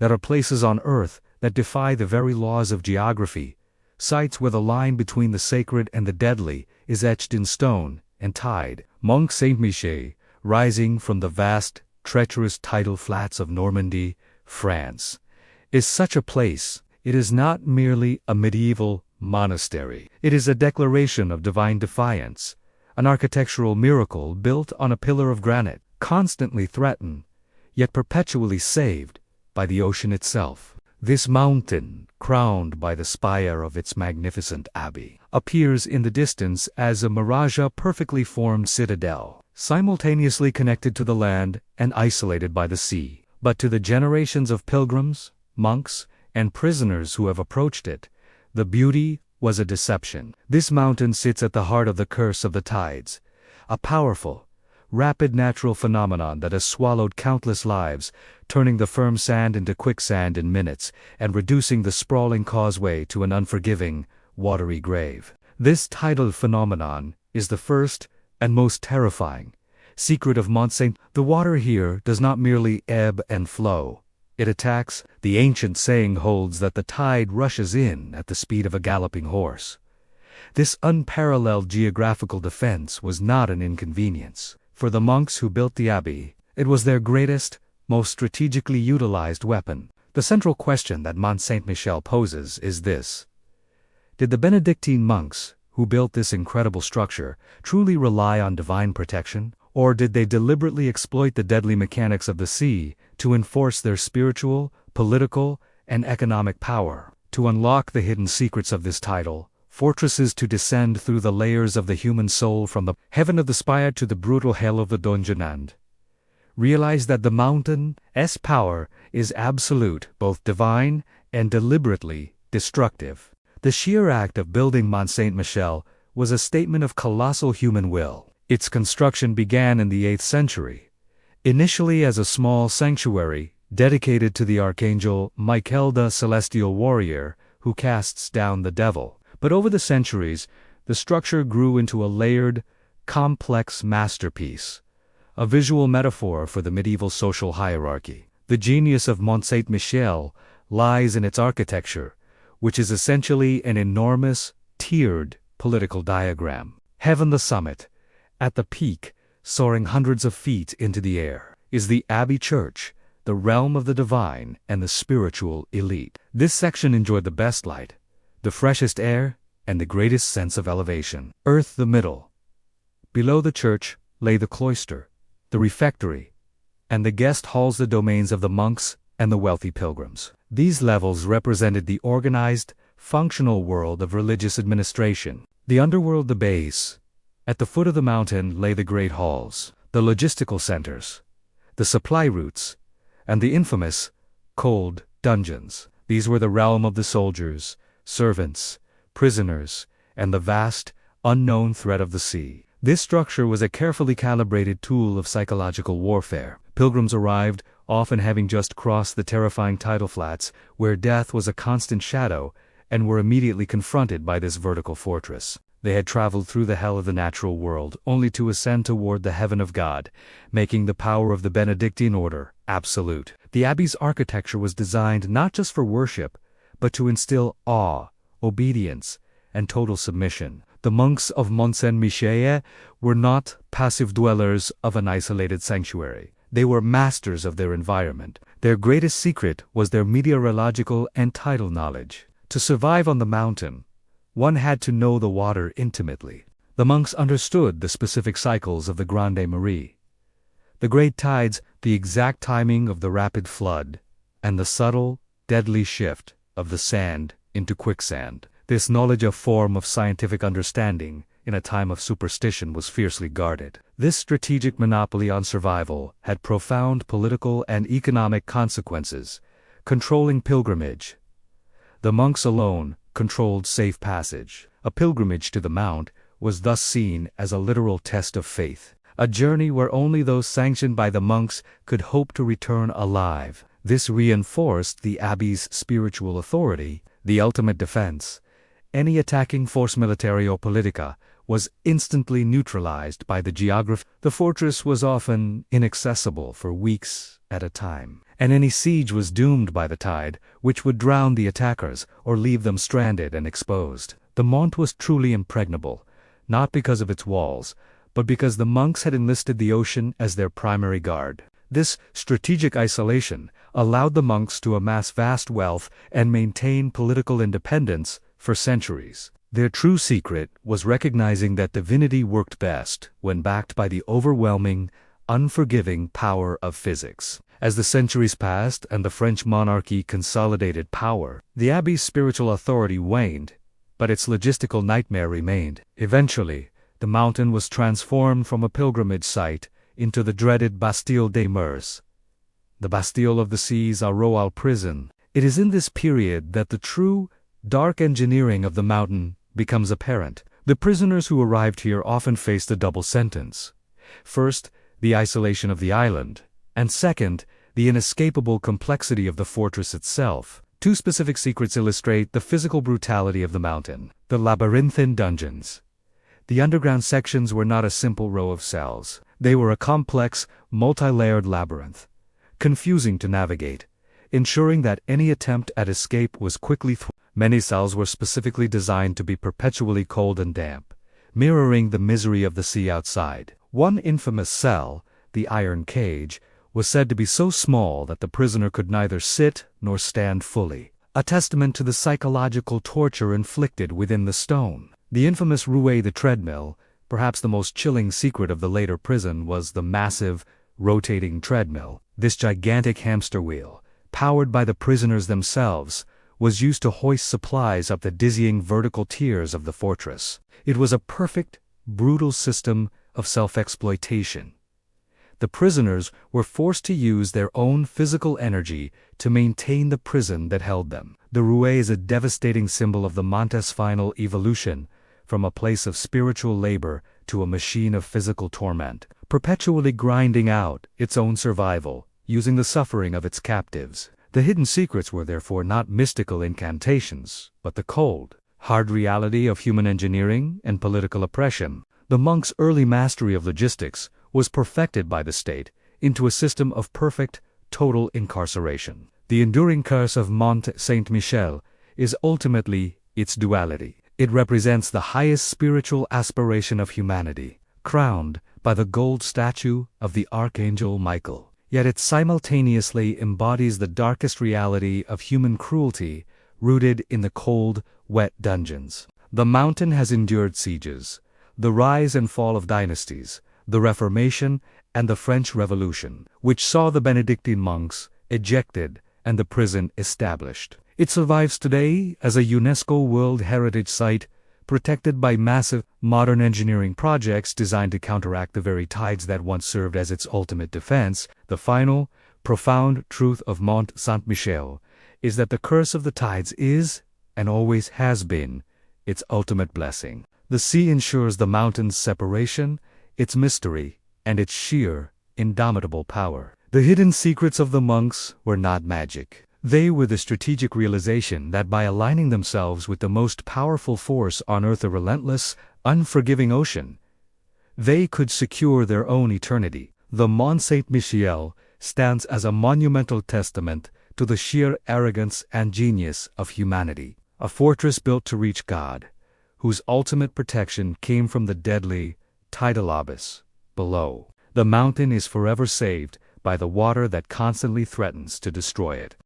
There are places on Earth that defy the very laws of geography, sites where the line between the sacred and the deadly is etched in stone and tide. Mont Saint-Michel, rising from the vast, treacherous tidal flats of Normandy, France, is such a place. It is not merely a medieval monastery. It is a declaration of divine defiance, an architectural miracle built on a pillar of granite, constantly threatened, yet perpetually saved, by the ocean itself. This mountain, crowned by the spire of its magnificent abbey, appears in the distance as a perfectly formed citadel, simultaneously connected to the land and isolated by the sea. But to the generations of pilgrims, monks, and prisoners who have approached it, the beauty was a deception. This mountain sits at the heart of the curse of the tides, a powerful, rapid natural phenomenon that has swallowed countless lives, turning the firm sand into quicksand in minutes and reducing the sprawling causeway to an unforgiving, watery grave. This tidal phenomenon is the first and most terrifying secret of Mont Saint. The water here does not merely ebb and flow. It attacks. The ancient saying holds that the tide rushes in at the speed of a galloping horse. This unparalleled geographical defense was not an inconvenience. For the monks who built the abbey, it was their greatest, most strategically utilized weapon. The central question that Mont Saint-Michel poses is this: did the Benedictine monks, who built this incredible structure, truly rely on divine protection, or did they deliberately exploit the deadly mechanics of the sea to enforce their spiritual, political, and economic power? To unlock the hidden secrets of this tidal, fortresses to descend through the layers of the human soul from the heaven of the spire to the brutal hell of the dungeon, and realize that the mountain's power is absolute, both divine and deliberately destructive. The sheer act of building Mont Saint-Michel was a statement of colossal human will. Its construction began in the 8th century, initially as a small sanctuary dedicated to the archangel Michael, the celestial warrior who casts down the devil. But over the centuries, the structure grew into a layered, complex masterpiece, a visual metaphor for the medieval social hierarchy. The genius of Mont Saint-Michel lies in its architecture, which is essentially an enormous, tiered political diagram. Heaven, the summit, at the peak, soaring hundreds of feet into the air, is the Abbey Church, the realm of the divine and the spiritual elite. This section enjoyed the best light, the freshest air, and the greatest sense of elevation. Earth, the middle. Below the church lay the cloister, the refectory, and the guest halls, the domains of the monks and the wealthy pilgrims. These levels represented the organized, functional world of religious administration. The underworld, the base. At the foot of the mountain lay the great halls, the logistical centers, the supply routes, and the infamous, cold dungeons. These were the realm of the soldiers, servants, prisoners, and the vast, unknown threat of the sea. This structure was a carefully calibrated tool of psychological warfare. Pilgrims arrived, often having just crossed the terrifying tidal flats, where death was a constant shadow, and were immediately confronted by this vertical fortress. They had traveled through the hell of the natural world, only to ascend toward the heaven of God, making the power of the Benedictine order absolute. The abbey's architecture was designed not just for worship, but to instill awe, obedience, and total submission. The monks of Mont Saint-Michel were not passive dwellers of an isolated sanctuary. They were masters of their environment. Their greatest secret was their meteorological and tidal knowledge. To survive on the mountain, one had to know the water intimately. The monks understood the specific cycles of the Grande Marie, the great tides, the exact timing of the rapid flood, and the subtle, deadly shift of the sand into quicksand. This knowledge, a form of scientific understanding in a time of superstition, was fiercely guarded. This strategic monopoly on survival had profound political and economic consequences, controlling pilgrimage. The monks alone controlled safe passage. A pilgrimage to the Mount was thus seen as a literal test of faith, a journey where only those sanctioned by the monks could hope to return alive. This reinforced the abbey's spiritual authority, the ultimate defense. Any attacking force, military or politica, was instantly neutralized by the geography. The fortress was often inaccessible for weeks at a time, and any siege was doomed by the tide, which would drown the attackers or leave them stranded and exposed. The Mont was truly impregnable, not because of its walls, but because the monks had enlisted the ocean as their primary guard. This strategic isolation allowed the monks to amass vast wealth and maintain political independence for centuries. Their true secret was recognizing that divinity worked best when backed by the overwhelming, unforgiving power of physics. As the centuries passed and the French monarchy consolidated power, the abbey's spiritual authority waned, but its logistical nightmare remained. Eventually, the mountain was transformed from a pilgrimage site into the dreaded Bastille des Mers, the Bastille of the Seas, a Roue prison. It is in this period that the true, dark engineering of the mountain becomes apparent. The prisoners who arrived here often faced a double sentence. First, the isolation of the island, and second, the inescapable complexity of the fortress itself. Two specific secrets illustrate the physical brutality of the mountain. The labyrinthine dungeons. The underground sections were not a simple row of cells. They were a complex, multi-layered labyrinth, confusing to navigate, ensuring that any attempt at escape was quickly thwarted. Many cells were specifically designed to be perpetually cold and damp, mirroring the misery of the sea outside. One infamous cell, the iron cage, was said to be so small that the prisoner could neither sit nor stand fully, a testament to the psychological torture inflicted within the stone. The infamous Roue, the treadmill, perhaps the most chilling secret of the later prison, was the massive, rotating treadmill. This gigantic hamster wheel, powered by the prisoners themselves, was used to hoist supplies up the dizzying vertical tiers of the fortress. It was a perfect, brutal system of self-exploitation. The prisoners were forced to use their own physical energy to maintain the prison that held them. The Roue is a devastating symbol of the Mont's final evolution, from a place of spiritual labor to a machine of physical torment, perpetually grinding out its own survival, using the suffering of its captives. The hidden secrets were therefore not mystical incantations, but the cold, hard reality of human engineering and political oppression. The monks' early mastery of logistics was perfected by the state into a system of perfect, total incarceration. The enduring curse of Mont Saint-Michel is ultimately its duality. It represents the highest spiritual aspiration of humanity, crowned by the gold statue of the Archangel Michael. Yet it simultaneously embodies the darkest reality of human cruelty, rooted in the cold, wet dungeons. The mountain has endured sieges, the rise and fall of dynasties, the Reformation, and the French Revolution, which saw the Benedictine monks ejected and the prison established. It survives today as a UNESCO World Heritage Site, protected by massive, modern engineering projects designed to counteract the very tides that once served as its ultimate defense. The final, profound truth of Mont Saint-Michel is that the curse of the tides is, and always has been, its ultimate blessing. The sea ensures the mountain's separation, its mystery, and its sheer, indomitable power. The hidden secrets of the monks were not magic. They were the strategic realization that by aligning themselves with the most powerful force on earth, the relentless, unforgiving ocean, they could secure their own eternity. The Mont Saint-Michel stands as a monumental testament to the sheer arrogance and genius of humanity, a fortress built to reach God, whose ultimate protection came from the deadly, tidal abyss below. The mountain is forever saved by the water that constantly threatens to destroy it.